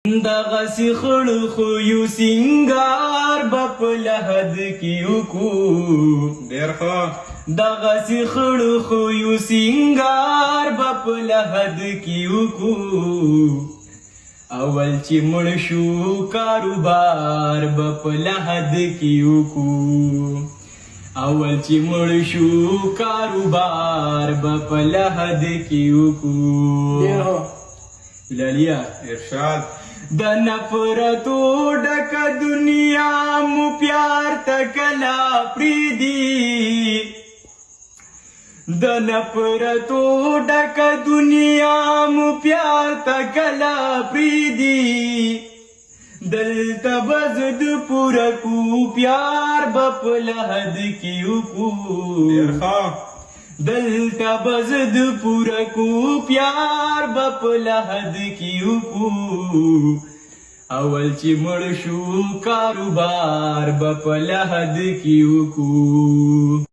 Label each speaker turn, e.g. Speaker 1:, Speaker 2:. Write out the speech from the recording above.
Speaker 1: دغسی خړ خو یو سنگار بپ لحد کیو کو
Speaker 2: ډیر ښه.
Speaker 1: دغسی خړ خو یو سنگار بپ لحد کیو کو اول چې مړ شو کاروبار بپ لحد کیو کو اول چې مړ شو کاروبار بپ لحد کیو کو
Speaker 2: ډیر ښه.
Speaker 1: لالیا
Speaker 2: ارشاد.
Speaker 1: د نفرتو ډک دنیا مو پیار تکلا پریدي د نفرتو ډک دنیا مو پیار تکلا پریدي دلته بزد پورا کو پیار بپ لحد کیو کو
Speaker 2: ډیر ښه.
Speaker 1: دلتا بزد پورا کو پیار بپ لحد کیو کو اول چې مړ شو کاروبار بپ لحد کیو کو